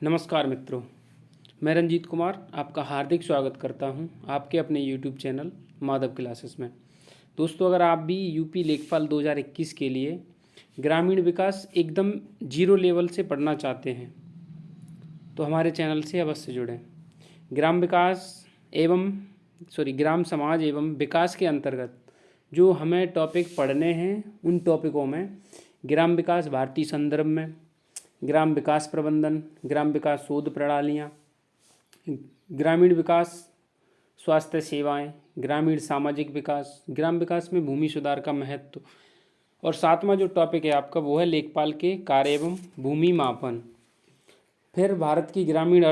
नमस्कार मित्रों, मैं रंजीत कुमार आपका हार्दिक स्वागत करता हूं आपके अपने यूट्यूब चैनल माधव क्लासेस में। दोस्तों, अगर आप भी यूपी लेखपाल 2021 के लिए ग्रामीण विकास एकदम जीरो लेवल से पढ़ना चाहते हैं तो हमारे चैनल से अवश्य जुड़ें। ग्राम समाज एवं विकास के अंतर्गत जो हमें टॉपिक पढ़ने हैं उन टॉपिकों में ग्राम विकास भारतीय संदर्भ में, ग्राम विकास प्रबंधन, ग्राम विकास शोध प्रणालियाँ, ग्रामीण विकास स्वास्थ्य सेवाएं, ग्रामीण सामाजिक विकास, ग्राम विकास में भूमि सुधार का महत्व, और सातवां जो टॉपिक है आपका वो है लेखपाल के कार्य एवं भूमि मापन। फिर भारत की ग्रामीण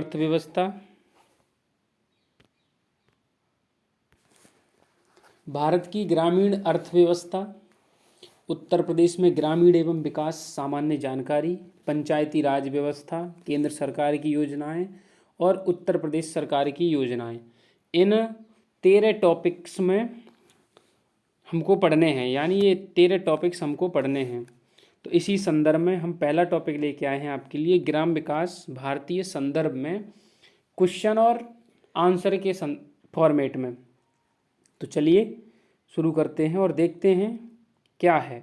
अर्थव्यवस्था, उत्तर प्रदेश में ग्रामीण एवं विकास सामान्य जानकारी, पंचायती राज व्यवस्था, केंद्र सरकार की योजनाएं और उत्तर प्रदेश सरकार की योजनाएं। इन 13 टॉपिक्स में हमको पढ़ने हैं, यानी ये 13 टॉपिक्स हमको पढ़ने हैं। तो इसी संदर्भ में हम पहला टॉपिक लेके आए हैं आपके लिए, ग्राम विकास भारतीय संदर्भ में, क्वेश्चन और आंसर के फॉर्मेट में। तो चलिए शुरू करते हैं और देखते हैं क्या है।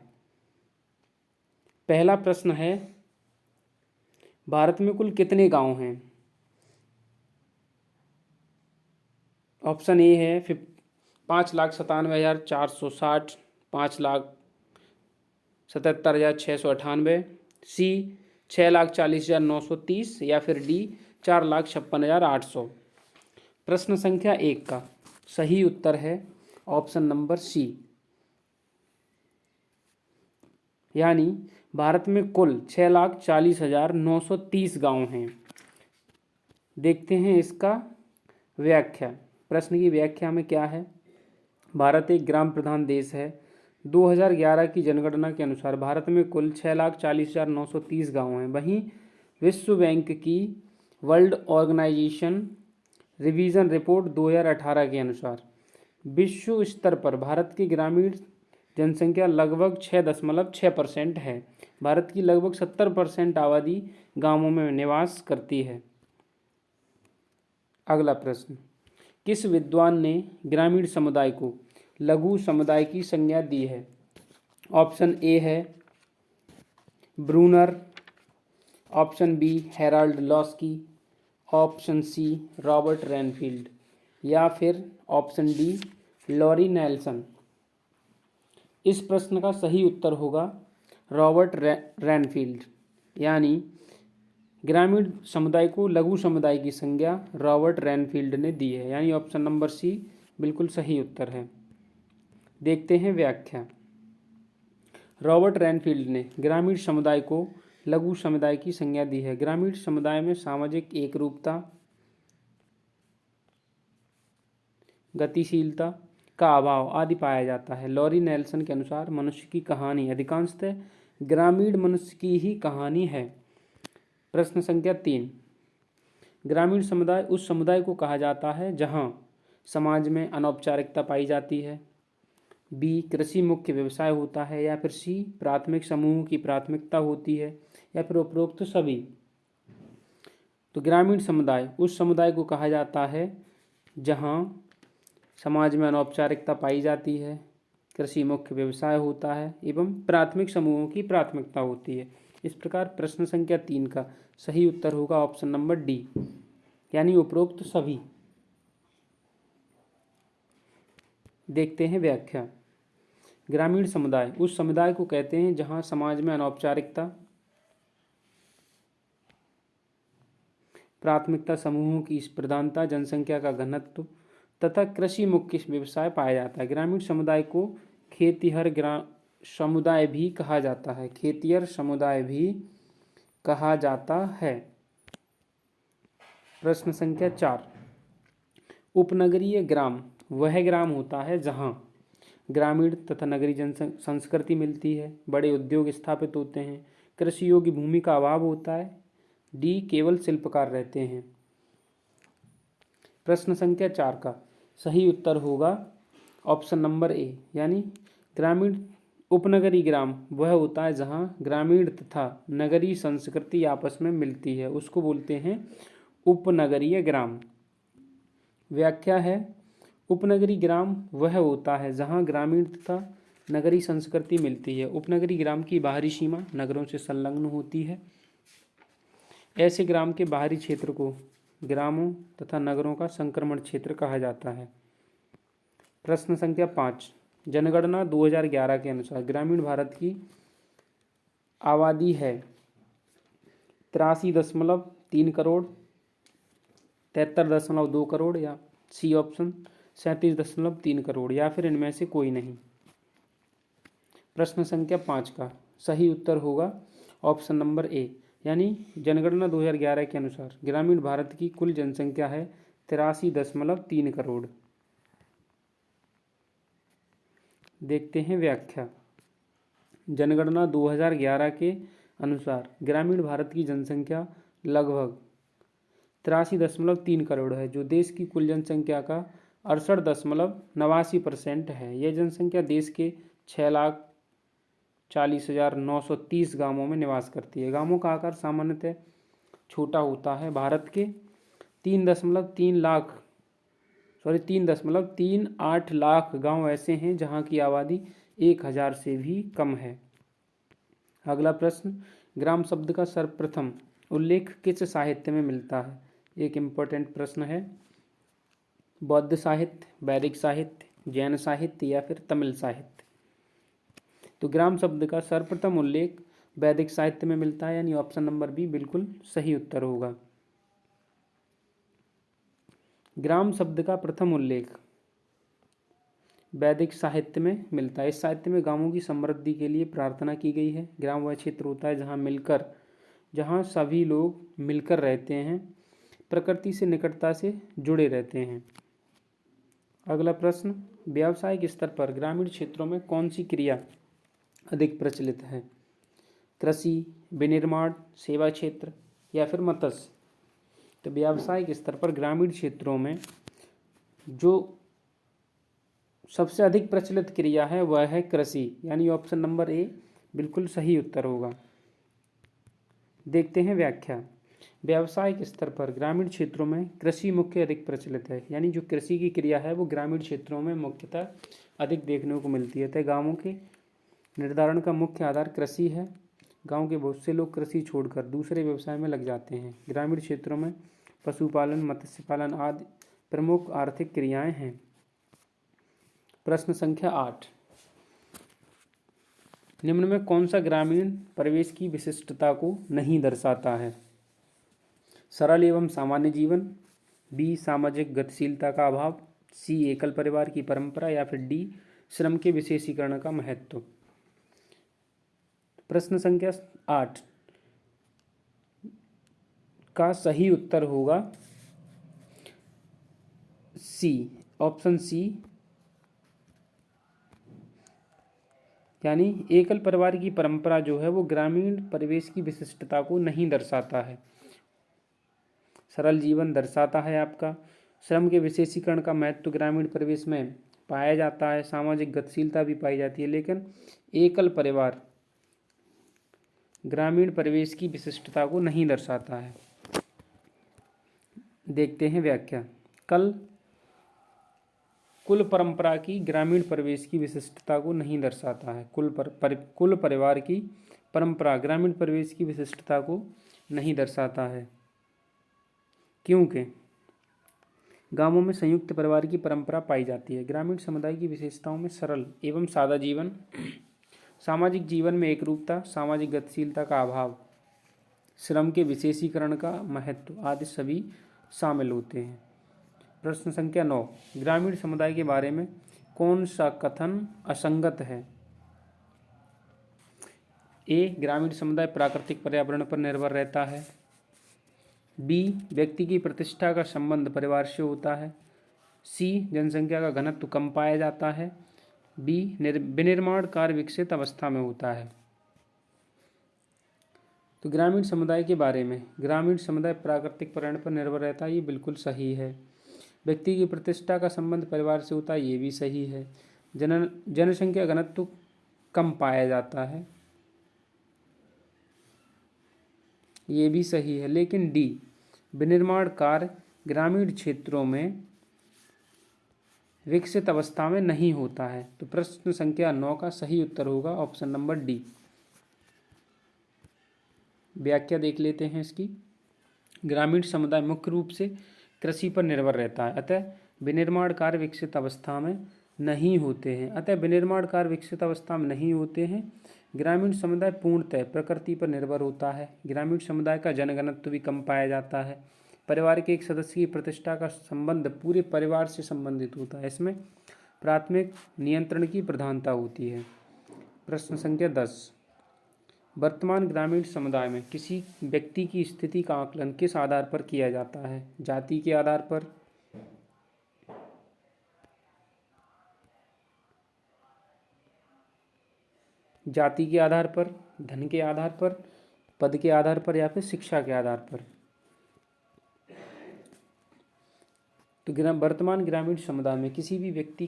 पहला प्रश्न है, भारत में कुल कितने गांव हैं? ऑप्शन ए है 5,97,460, 5,77,698, सी 6,40,930 या फिर डी 4,56,800। प्रश्न संख्या 1 का सही उत्तर है ऑप्शन नंबर सी, यानी भारत में कुल 6,40,930 गांव हैं। देखते हैं इसका व्याख्या। प्रश्न की व्याख्या में क्या है? भारत एक ग्राम प्रधान देश है। 2011 की जनगणना के अनुसार भारत में कुल 6,40,930 गांव हैं। वहीं विश्व बैंक की वर्ल्ड ऑर्गेनाइजेशन रिवीजन रिपोर्ट 2018 के अनुसार विश्व स्तर पर भारत की ग्रामीण जनसंख्या लगभग 6.6% है। भारत की लगभग 70% आबादी गांवों में निवास करती है। अगला प्रश्न, किस विद्वान ने ग्रामीण समुदाय को लघु समुदाय की संज्ञा दी है? ऑप्शन ए है Bruner, option B Harold Laski, option C Robert Renfield या फिर ऑप्शन डी लॉरी नेल्सन। इस प्रश्न का सही उत्तर होगा रॉबर्ट रेनफील्ड, यानी ग्रामीण समुदाय को लघु समुदाय की संज्ञा रॉबर्ट रेनफील्ड ने दी है, यानी ऑप्शन नंबर सी बिल्कुल सही उत्तर है। देखते हैं व्याख्या। रॉबर्ट रेनफील्ड ने ग्रामीण समुदाय को लघु समुदाय की संज्ञा दी है। ग्रामीण समुदाय में सामाजिक एकरूपता, गतिशीलता का अभाव आदि पाया जाता है। लॉरी नेल्सन के अनुसार मनुष्य की कहानी अधिकांशतः ग्रामीण मनुष्य की ही कहानी है। प्रश्न संख्या 3, ग्रामीण समुदाय उस समुदाय को कहा जाता है जहां समाज में अनौपचारिकता पाई जाती है, बी कृषि मुख्य व्यवसाय होता है, या फिर सी प्राथमिक समूह की प्राथमिकता होती है, या फिर उपरोक्त सभी। तो ग्रामीण समुदाय उस समुदाय को कहा जाता है जहां समाज में अनौपचारिकता पाई जाती है, कृषि मुख्य व्यवसाय होता है एवं प्राथमिक समूहों की प्राथमिकता होती है। इस प्रकार प्रश्न संख्या 3 का सही उत्तर होगा ऑप्शन नंबर डी, यानी उपरोक्त सभी। देखते हैं व्याख्या। ग्रामीण समुदाय उस समुदाय को कहते हैं जहां समाज में अनौपचारिकता, प्राथमिकता समूहों की प्रधानता, जनसंख्या का घनत्व तथा कृषि मुख्य व्यवसाय पाया जाता है। ग्रामीण समुदाय को खेतिहर समुदाय भी कहा जाता है। खेतिहर समुदाय भी कहा जाता है। प्रश्न संख्या 4, उपनगरीय ग्राम वह ग्राम होता है जहां ग्रामीण तथा नगरीय जन संस्कृति मिलती है, बड़े उद्योग स्थापित होते हैं, कृषि योग्य भूमि का अभाव होता है, डी केवल शिल्पकार रहते हैं। प्रश्न संख्या 4 का सही उत्तर होगा ऑप्शन नंबर ए, यानी ग्रामीण उपनगरीय ग्राम वह होता है जहाँ ग्रामीण तथा नगरीय संस्कृति आपस में मिलती है, उसको बोलते हैं उपनगरीय ग्राम। व्याख्या है, उपनगरीय ग्राम वह होता है जहाँ ग्रामीण तथा नगरीय संस्कृति मिलती है। उपनगरीय ग्राम की बाहरी सीमा नगरों से संलग्न होती है। ऐसे ग्राम के बाहरी क्षेत्र को ग्रामों तथा नगरों का संक्रमण क्षेत्र कहा जाता है। प्रश्न संख्या 5, जनगणना 2011 के अनुसार ग्रामीण भारत की आबादी है 83.3 करोड़, 73.2 करोड़, या सी ऑप्शन 37.3 करोड़, या फिर इनमें से कोई नहीं। प्रश्न संख्या 5 का सही उत्तर होगा ऑप्शन नंबर ए, यानी जनगणना 2011 के अनुसार ग्रामीण भारत की कुल जनसंख्या है 83.3 करोड़। देखते हैं व्याख्या। जनगणना 2011 के अनुसार ग्रामीण भारत की जनसंख्या लगभग 83.3 करोड़ है, जो देश की कुल जनसंख्या का 68.89% है। यह जनसंख्या देश के 6,40,930 गांवों में निवास करती है। गांवों का आकार सामान्यतः छोटा होता है। भारत के 3.38 लाख गांव ऐसे हैं जहां की आबादी 1000 से भी कम है। अगला प्रश्न, ग्राम शब्द का सर्वप्रथम उल्लेख किस साहित्य में मिलता है? एक इम्पोर्टेंट प्रश्न है। बौद्ध साहित्य, वैदिक साहित्य, जैन साहित्य, या फिर तमिल साहित्य? तो ग्राम शब्द का सर्वप्रथम उल्लेख वैदिक साहित्य में मिलता है, यानी ऑप्शन नंबर बी बिल्कुल सही उत्तर होगा। ग्राम शब्द का प्रथम उल्लेख वैदिक साहित्य में मिलता है। इस साहित्य में गांवों की समृद्धि के लिए प्रार्थना की गई है। ग्राम वह क्षेत्र होता है जहां सभी लोग मिलकर रहते हैं, प्रकृति से निकटता से जुड़े रहते हैं। अगला प्रश्न, व्यावसायिक स्तर पर ग्रामीण क्षेत्रों में कौन सी क्रिया अधिक प्रचलित है? कृषि, विनिर्माण, सेवा क्षेत्र, या फिर मत्स्य? तो व्यावसायिक स्तर पर ग्रामीण क्षेत्रों में जो सबसे अधिक प्रचलित क्रिया है वह है कृषि, यानी ऑप्शन नंबर ए बिल्कुल सही उत्तर होगा। देखते हैं व्याख्या। व्यावसायिक स्तर पर ग्रामीण क्षेत्रों में कृषि मुख्य अधिक प्रचलित है, यानी जो कृषि की क्रिया है वो ग्रामीण क्षेत्रों में मुख्यतः अधिक देखने को मिलती है। गांवों के निर्धारण का मुख्य आधार कृषि है। गांव के बहुत से लोग कृषि छोड़कर दूसरे व्यवसाय में लग जाते हैं। ग्रामीण क्षेत्रों में पशुपालन, मत्स्य पालन आदि प्रमुख आर्थिक क्रियाएं हैं। प्रश्न संख्या 8, निम्न में कौन सा ग्रामीण परिवेश की विशिष्टता को नहीं दर्शाता है? सरल एवं सामान्य जीवन, बी सामाजिक गतिशीलता का अभाव, सी एकल परिवार की परंपरा, या फिर डी श्रम के विशेषीकरण का महत्व। प्रश्न संख्या 8 का सही उत्तर होगा सी, ऑप्शन सी, यानी एकल परिवार की परंपरा जो है वो ग्रामीण परिवेश की विशिष्टता को नहीं दर्शाता है। सरल जीवन दर्शाता है आपका। श्रम के विशेषीकरण का महत्व ग्रामीण परिवेश में पाया जाता है। सामाजिक गतिशीलता भी पाई जाती है, लेकिन एकल परिवार ग्रामीण परिवेश की विशिष्टता को नहीं दर्शाता है। देखते हैं व्याख्या। कुल परंपरा की ग्रामीण परिवेश की विशिष्टता को नहीं दर्शाता है। कुल परिवार की परंपरा ग्रामीण परिवेश की विशिष्टता को नहीं दर्शाता है, क्योंकि गांवों में संयुक्त परिवार की परंपरा पाई जाती है। ग्रामीण समुदाय की विशेषताओं में सरल एवं सादा जीवन, सामाजिक जीवन में एकरूपता, सामाजिक गतिशीलता का अभाव, श्रम के विशेषीकरण का महत्व आदि सभी शामिल होते हैं। प्रश्न संख्या 9, ग्रामीण समुदाय के बारे में कौन सा कथन असंगत है? ए, ग्रामीण समुदाय प्राकृतिक पर्यावरण पर निर्भर रहता है। बी, व्यक्ति की प्रतिष्ठा का संबंध परिवार से होता है। सी, जनसंख्या का घनत्व कम पाया जाता है। बी, विनिर्माण कार्य विकसित अवस्था में होता है। तो ग्रामीण समुदाय के बारे में, ग्रामीण समुदाय प्राकृतिक पर्यावरण पर निर्भर रहता है, ये बिल्कुल सही है। व्यक्ति की प्रतिष्ठा का संबंध परिवार से होता है, ये भी सही है। जनसंख्या घनत्व कम पाया जाता है, ये भी सही है। लेकिन डी, विनिर्माण कार्य ग्रामीण क्षेत्रों में विकसित अवस्था में नहीं होता है। तो प्रश्न संख्या 9 का सही उत्तर होगा ऑप्शन नंबर डी। व्याख्या देख लेते हैं इसकी। ग्रामीण समुदाय मुख्य रूप से कृषि पर निर्भर रहता है, अतः विनिर्माण कार्य विकसित अवस्था में नहीं होते हैं। ग्रामीण समुदाय पूर्णतः प्रकृति पर निर्भर होता है। ग्रामीण समुदाय का जनघनत्व भी कम पाया जाता है। परिवार के एक सदस्य की प्रतिष्ठा का संबंध पूरे परिवार से संबंधित होता है। इसमें प्राथमिक नियंत्रण की प्रधानता होती है। प्रश्न संख्या 10, वर्तमान ग्रामीण समुदाय में किसी व्यक्ति की स्थिति का आकलन किस आधार पर किया जाता है? जाति के आधार पर, धन के आधार पर, पद के आधार पर या फिर शिक्षा के आधार पर? तो वर्तमान ग्रामीण समुदाय में किसी भी व्यक्ति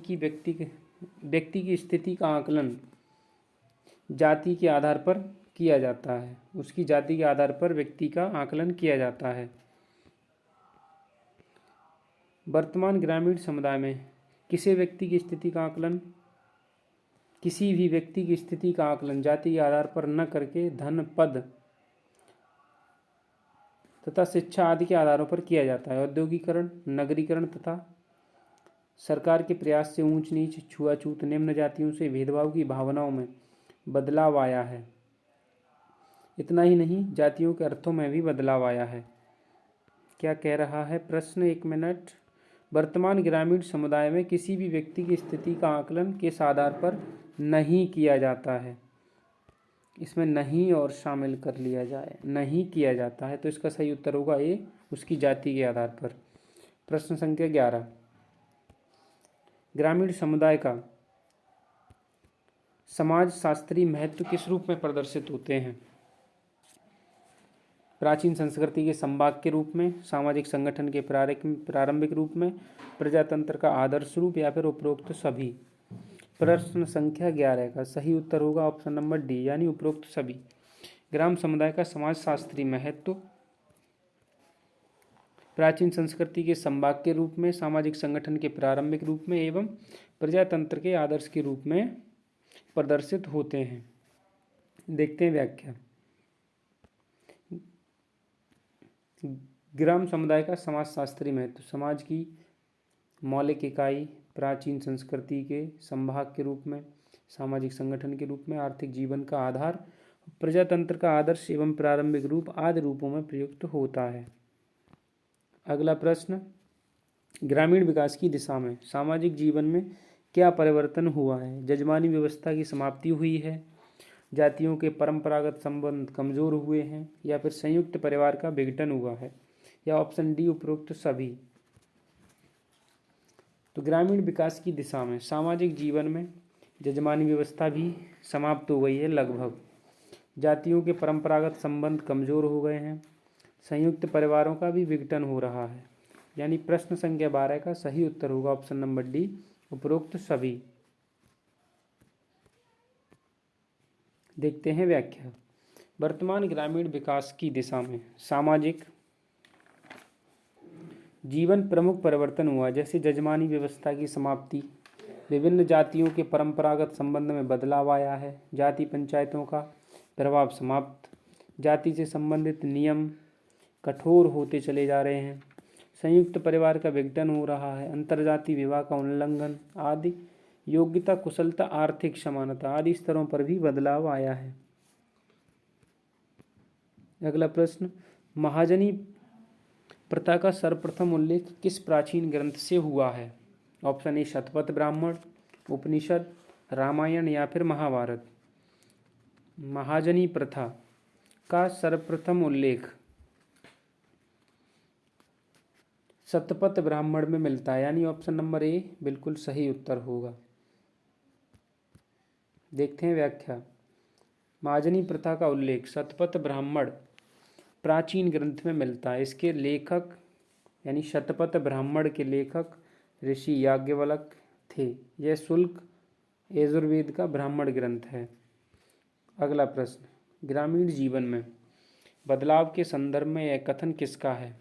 की स्थिति का आकलन जाति के आधार पर किया जाता है। उसकी जाति के आधार पर व्यक्ति का आकलन किया जाता है। वर्तमान ग्रामीण समुदाय में किसी भी व्यक्ति की स्थिति का आकलन जाति के आधार पर न करके धन, पद तथा शिक्षा आदि के आधारों पर किया जाता है। औद्योगिकरण, नगरीकरण तथा सरकार के प्रयास से ऊंच नीच, छुआछूत, निम्न जातियों से भेदभाव की भावनाओं में बदलाव आया है। इतना ही नहीं, जातियों के अर्थों में भी बदलाव आया है। क्या कह रहा है प्रश्न? 1 मिनट। वर्तमान ग्रामीण समुदाय में किसी भी व्यक्ति की स्थिति का आकलन किस आधार पर नहीं किया जाता है? इसमें नहीं और शामिल कर लिया जाए, नहीं किया जाता है, तो इसका सही उत्तर होगा ए, उसकी जाति के आधार पर। प्रश्न संख्या 11, ग्रामीण समुदाय का समाज शास्त्रीय महत्व किस रूप में प्रदर्शित होते हैं? प्राचीन संस्कृति के संभाग के रूप में, सामाजिक संगठन के प्रारंभिक रूप में, प्रजातंत्र का आदर्श रूप या फिर उपरोक्त सभी? प्रश्न संख्या 11 का सही उत्तर होगा ऑप्शन नंबर डी, यानी उपरोक्त सभी। ग्राम समुदाय का समाज शास्त्रीय महत्व प्राचीन संस्कृति के संभाग के रूप में, सामाजिक संगठन के प्रारंभिक रूप में एवं प्रजातंत्र के आदर्श के रूप में प्रदर्शित होते हैं। देखते हैं व्याख्या। ग्राम समुदाय का समाज शास्त्रीय महत्व, समाज की मौलिक इकाई, प्राचीन संस्कृति के संभाग के रूप में, सामाजिक संगठन के रूप में, आर्थिक जीवन का आधार, प्रजातंत्र का आदर्श एवं प्रारंभिक रूप आदि रूपों में प्रयुक्त होता है। अगला प्रश्न, ग्रामीण विकास की दिशा में सामाजिक जीवन में क्या परिवर्तन हुआ है? जजमानी व्यवस्था की समाप्ति हुई है, जातियों के परंपरागत संबंध कमजोर हुए हैं, या फिर संयुक्त परिवार का विघटन हुआ है, या ऑप्शन डी उपरोक्त सभी? तो ग्रामीण विकास की दिशा में सामाजिक जीवन में जजमानी व्यवस्था भी समाप्त हो गई है लगभग, जातियों के परंपरागत संबंध कमजोर हो गए हैं, संयुक्त परिवारों का भी विघटन हो रहा है, यानी प्रश्न संख्या 12 का सही उत्तर होगा ऑप्शन नंबर डी, उपरोक्त सभी। देखते हैं व्याख्या। वर्तमान ग्रामीण विकास की दिशा में सामाजिक जीवन प्रमुख परिवर्तन हुआ, जैसे जजमानी व्यवस्था की समाप्ति, विभिन्न जातियों के परंपरागत संबंध में बदलाव आया है, जाति पंचायतों का प्रभाव समाप्त, जाति से संबंधित नियम कठोर होते चले जा रहे हैं, संयुक्त परिवार का विघटन हो रहा है, अंतर्जातीय विवाह का उल्लंघन आदि, योग्यता, कुशलता, आर्थिक समानता आदि स्तरों पर भी बदलाव आया है। अगला प्रश्न, महाजनी प्रथा का सर्वप्रथम उल्लेख किस प्राचीन ग्रंथ से हुआ है? ऑप्शन ए शतपथ ब्राह्मण, उपनिषद, रामायण या फिर महाभारत? महाजनी प्रथा का सर्वप्रथम उल्लेख शतपथ ब्राह्मण में मिलता है, यानी ऑप्शन नंबर ए बिल्कुल सही उत्तर होगा। देखते हैं व्याख्या। महाजनी प्रथा का उल्लेख शतपथ ब्राह्मण प्राचीन ग्रंथ में मिलता है। इसके लेखक यानी शतपथ ब्राह्मण के लेखक ऋषि याज्ञवल्क्य थे। यह शुल्क यजुर्वेद का ब्राह्मण ग्रंथ है। अगला प्रश्न, ग्रामीण जीवन में बदलाव के संदर्भ में यह कथन किसका है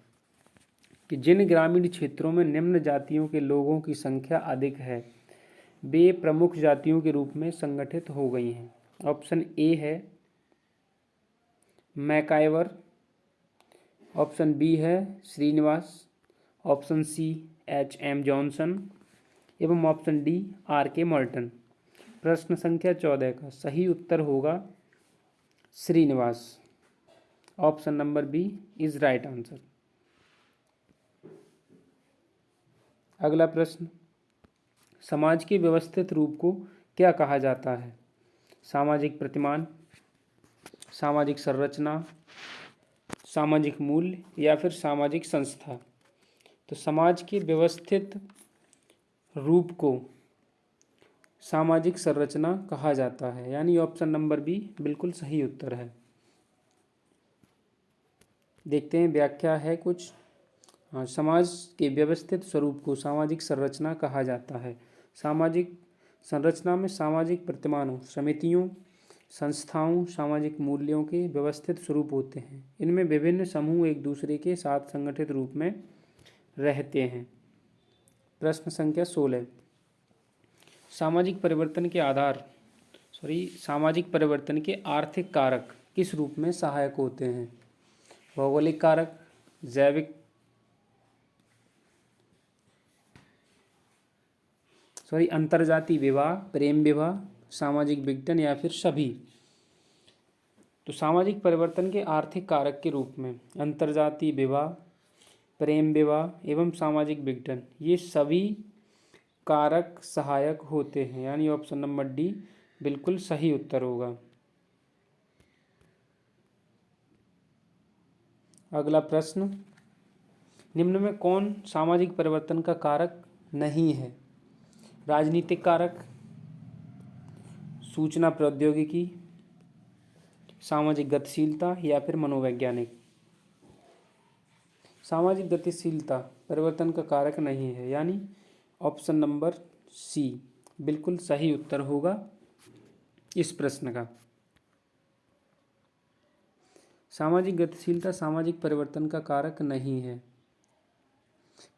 कि जिन ग्रामीण क्षेत्रों में निम्न जातियों के लोगों की संख्या अधिक है वे प्रमुख जातियों के रूप में संगठित हो गई हैं। ऑप्शन ए है मैकाइवर, ऑप्शन बी है Srinivas, option C H M. Johnson एवं ऑप्शन डी आर.के. मॉर्टन। प्रश्न संख्या 14 का सही उत्तर होगा Srinivas. Option number B is right answer. अगला प्रश्न, समाज के व्यवस्थित रूप को क्या कहा जाता है? सामाजिक प्रतिमान, सामाजिक संरचना, सामाजिक मूल्य या फिर सामाजिक संस्था। तो समाज के व्यवस्थित रूप को सामाजिक संरचना कहा जाता है, यानी ऑप्शन नंबर बी बिल्कुल सही उत्तर है। देखते हैं व्याख्या है कुछ। समाज के व्यवस्थित स्वरूप को सामाजिक संरचना कहा जाता है। सामाजिक संरचना में सामाजिक प्रतिमानों, समितियों, संस्थाओं, सामाजिक मूल्यों के व्यवस्थित स्वरूप होते हैं। इनमें विभिन्न समूह एक दूसरे के साथ संगठित रूप में रहते हैं। प्रश्न संख्या 16, सामाजिक परिवर्तन के आर्थिक कारक किस रूप में सहायक होते हैं? भौगोलिक कारक, अंतर्जातीय विवाह, प्रेम विवाह, सामाजिक विघटन या फिर सभी। तो सामाजिक परिवर्तन के आर्थिक कारक के रूप में अंतर्जातीय विवाह, प्रेम विवाह एवं सामाजिक विघटन, ये सभी कारक सहायक होते हैं, यानी ऑप्शन नंबर डी बिल्कुल सही उत्तर होगा। अगला प्रश्न, निम्न में कौन सामाजिक परिवर्तन का कारक नहीं है? राजनीतिक कारक, सूचना प्रौद्योगिकी, सामाजिक गतिशीलता या फिर मनोवैज्ञानिक। सामाजिक गतिशीलता परिवर्तन का कारक नहीं है, यानी ऑप्शन नंबर सी बिल्कुल सही उत्तर होगा इस प्रश्न का। सामाजिक गतिशीलता सामाजिक परिवर्तन का कारक नहीं है,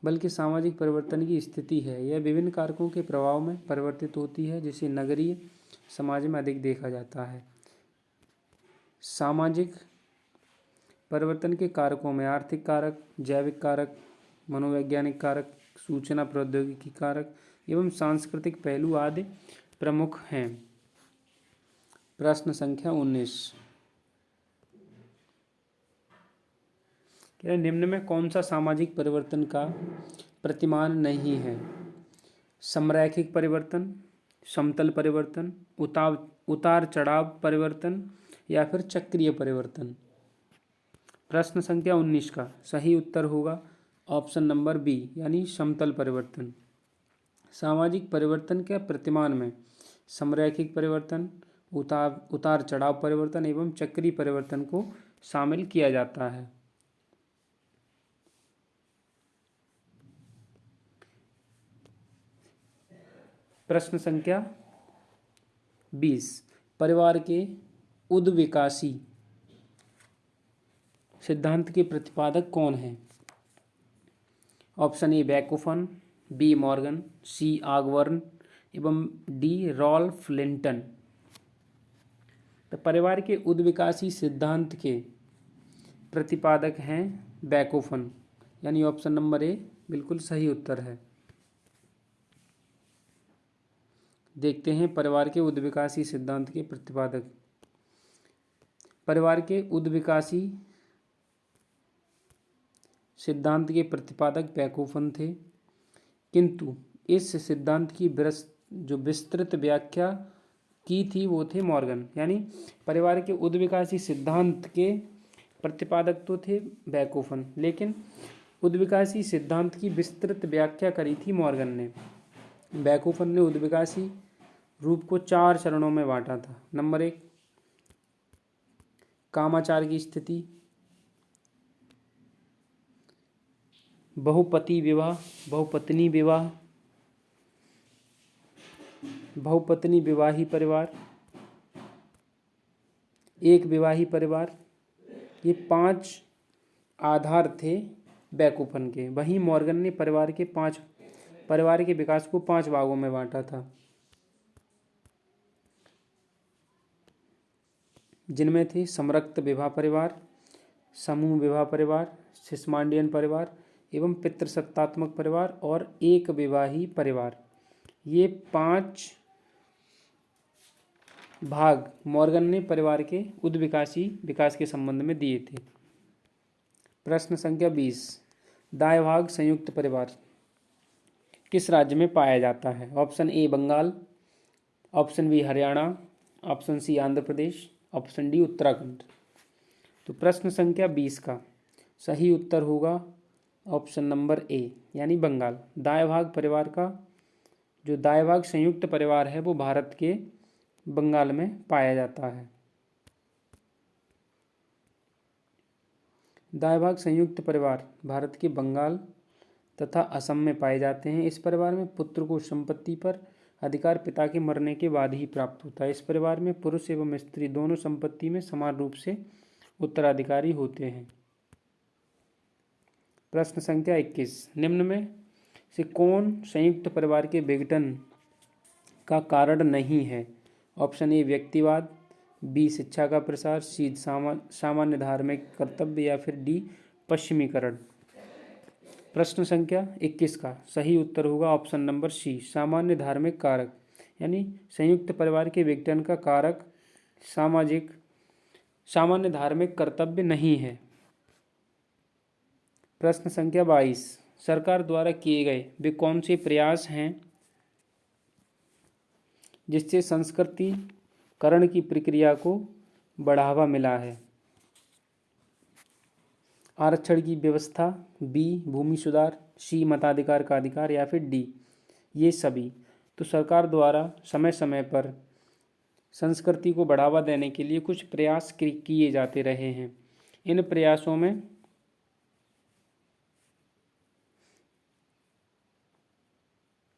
बल्कि सामाजिक परिवर्तन की स्थिति है। यह विभिन्न कारकों के प्रभाव में परिवर्तित होती है, जिसे नगरीय समाज में अधिक देखा जाता है। सामाजिक परिवर्तन के कारकों में आर्थिक कारक, जैविक कारक, मनोवैज्ञानिक कारक, सूचना प्रौद्योगिकी कारक एवं सांस्कृतिक पहलू आदि प्रमुख हैं। प्रश्न संख्या 19, निम्न में कौन सा सामाजिक परिवर्तन का प्रतिमान नहीं है? समरैखिक परिवर्तन, समतल परिवर्तन, उतार चढ़ाव परिवर्तन या फिर चक्रीय परिवर्तन। प्रश्न संख्या 19 का सही उत्तर होगा ऑप्शन नंबर बी, यानी समतल परिवर्तन। सामाजिक परिवर्तन के प्रतिमान में समरैखिक परिवर्तन, उतार चढ़ाव परिवर्तन एवं चक्रीय परिवर्तन को शामिल किया जाता है। प्रश्न संख्या 20, परिवार के उद्विकासी सिद्धांत के प्रतिपादक कौन हैं? ऑप्शन ए बैकुफन, बी मॉर्गन, सी आगवर्न एवं डी रॉल्फ लिंटन। तो परिवार के उद्विकासी सिद्धांत के प्रतिपादक हैं बैकुफन, यानी ऑप्शन नंबर ए बिल्कुल सही उत्तर है। देखते हैं परिवार के उद्विकासी सिद्धांत के प्रतिपादक। परिवार के उद्विकासी सिद्धांत के प्रतिपादक बैकुफन थे, किंतु इस सिद्धांत की जो विस्तृत व्याख्या की थी वो थे मॉर्गन। यानी परिवार के उद्विकासी सिद्धांत के प्रतिपादक तो थे बैकुफन, लेकिन उद्विकासी सिद्धांत की विस्तृत व्याख्या करी थी मॉर्गन ने। बैकुफन ने उद्विकासी रूप को 4 चरणों में बांटा था। नंबर 1, कामाचार की स्थिति, बहुपति विवाह, बहुपत्नी विवाह, बहुपत्नी विवाही परिवार, एक विवाही परिवार, ये 5 आधार थे बैकुफन के। वहीं मॉर्गन ने परिवार के विकास को 5 भागों में बांटा था, जिनमें थे समरक्त विवाह परिवार, समूह विवाह परिवार, शिष्मांडियन परिवार एवं पितृसत्तात्मक परिवार और एक विवाही परिवार। ये 5 भाग मॉर्गन ने परिवार के उद्विकासी विकास के संबंध में दिए थे। प्रश्न संख्या 20, दायभाग संयुक्त परिवार किस राज्य में पाया जाता है? Option A Bengal, option B Haryana, option C Andhra Pradesh, option D Uttarakhand. तो प्रश्न संख्या 20 का सही उत्तर होगा ऑप्शन नंबर ए, यानी बंगाल। दायभाग परिवार का जो दायभाग संयुक्त परिवार है वो भारत के बंगाल में पाया जाता है। दायभाग संयुक्त परिवार भारत के बंगाल तथा असम में पाए जाते हैं। इस परिवार में पुत्र को संपत्ति पर अधिकार पिता के मरने के बाद ही प्राप्त होता है। इस परिवार में पुरुष एवं स्त्री दोनों संपत्ति में समान रूप से उत्तराधिकारी होते हैं। प्रश्न संख्या 21, निम्न में से कौन संयुक्त परिवार के विघटन का कारण नहीं है? ऑप्शन ए व्यक्तिवाद, बी शिक्षा का प्रसार, सी सामान्य धार्मिक कर्तव्य या फिर डी पश्चिमीकरण। प्रश्न संख्या 21 का सही उत्तर होगा ऑप्शन नंबर सी, सामान्य धार्मिक कारक, यानी संयुक्त परिवार के विघटन का कारक सामान्य धार्मिक कर्तव्य नहीं है। प्रश्न संख्या 22, सरकार द्वारा किए गए वे कौन से प्रयास हैं जिससे संस्कृतिकरण की प्रक्रिया को बढ़ावा मिला है? आरक्षण की व्यवस्था, बी भूमि सुधार, सी मताधिकार का अधिकार या फिर डी ये सभी। तो सरकार द्वारा समय समय पर संस्कृति को बढ़ावा देने के लिए कुछ प्रयास किए जाते रहे हैं। इन प्रयासों में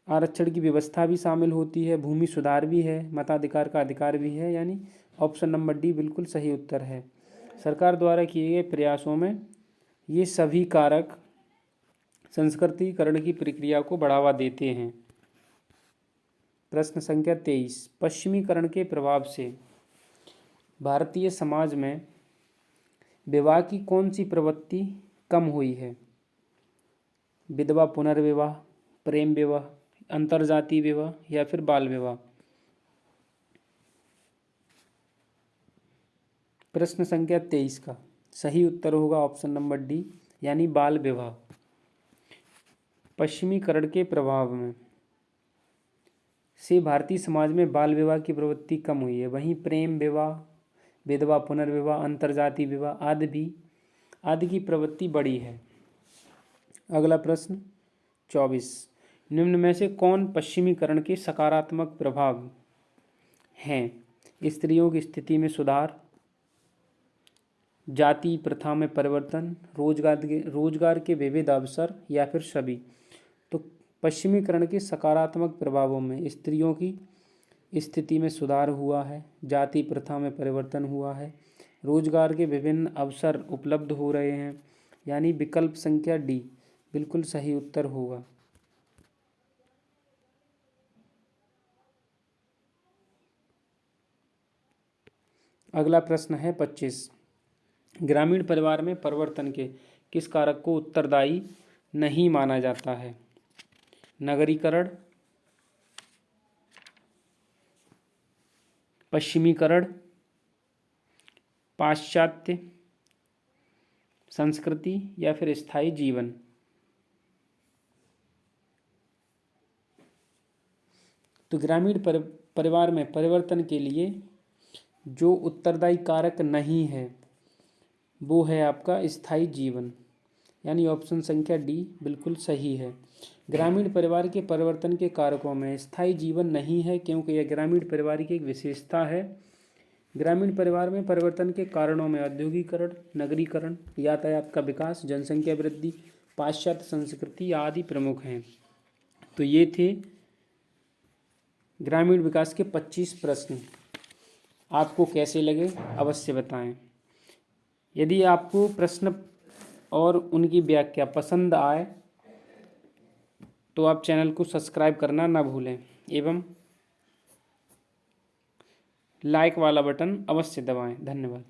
आरक्षण की व्यवस्था भी शामिल होती है, भूमि सुधार भी है, मताधिकार का अधिकार भी है, यानी ऑप्शन नंबर डी बिल्कुल सही उत्तर है। सरकार द्वारा किए गए प्रयासों में ये सभी कारक संस्कृतिकरण की प्रक्रिया को बढ़ावा देते हैं। प्रश्न संख्या 23, पश्चिमीकरण के प्रभाव से भारतीय समाज में विवाह की कौन सी प्रवृत्ति कम हुई है? विधवा पुनर्विवाह, प्रेम विवाह, अंतरजातीय विवाह या फिर बाल विवाह। प्रश्न संख्या 23 का सही उत्तर होगा ऑप्शन नंबर डी, यानी बाल विवाह। पश्चिमीकरण के प्रभाव में से भारतीय समाज में बाल विवाह की प्रवृत्ति कम हुई है। वहीं प्रेम विवाह, विधवा पुनर्विवाह, अंतरजातीय विवाह आदि की प्रवृत्ति बढ़ी है। अगला प्रश्न 24, निम्न में से कौन पश्चिमीकरण के सकारात्मक प्रभाव हैं? स्त्रियों की स्थिति में सुधार, जाति प्रथा में परिवर्तन, रोजगार के विविध अवसर या फिर सभी। तो पश्चिमीकरण के सकारात्मक प्रभावों में स्त्रियों की स्थिति में सुधार हुआ है, जाति प्रथा में परिवर्तन हुआ है, रोजगार के विभिन्न अवसर उपलब्ध हो रहे हैं, यानी विकल्प संख्या डी बिल्कुल सही उत्तर होगा। अगला प्रश्न है 25, ग्रामीण परिवार में परिवर्तन के किस कारक को उत्तरदायी नहीं माना जाता है? नगरीकरण, पश्चिमीकरण, पाश्चात्य संस्कृति या फिर स्थायी जीवन। तो ग्रामीण परिवार में परिवर्तन के लिए जो उत्तरदायी कारक नहीं है वो है आपका स्थायी जीवन, यानी ऑप्शन संख्या डी बिल्कुल सही है। ग्रामीण परिवार के परिवर्तन के कारकों में स्थायी जीवन नहीं है, क्योंकि यह ग्रामीण परिवार की एक विशेषता है। ग्रामीण परिवार में परिवर्तन के कारणों में औद्योगिकरण, नगरीकरण, यातायात का विकास, जनसंख्या वृद्धि, पाश्चात्य संस्कृति आदि प्रमुख हैं। तो ये थे ग्रामीण विकास के 25 प्रश्न। आपको कैसे लगे अवश्य बताएं। यदि आपको प्रश्न और उनकी व्याख्या पसंद आए तो आप चैनल को सब्सक्राइब करना ना भूलें एवं लाइक वाला बटन अवश्य दबाएं। धन्यवाद।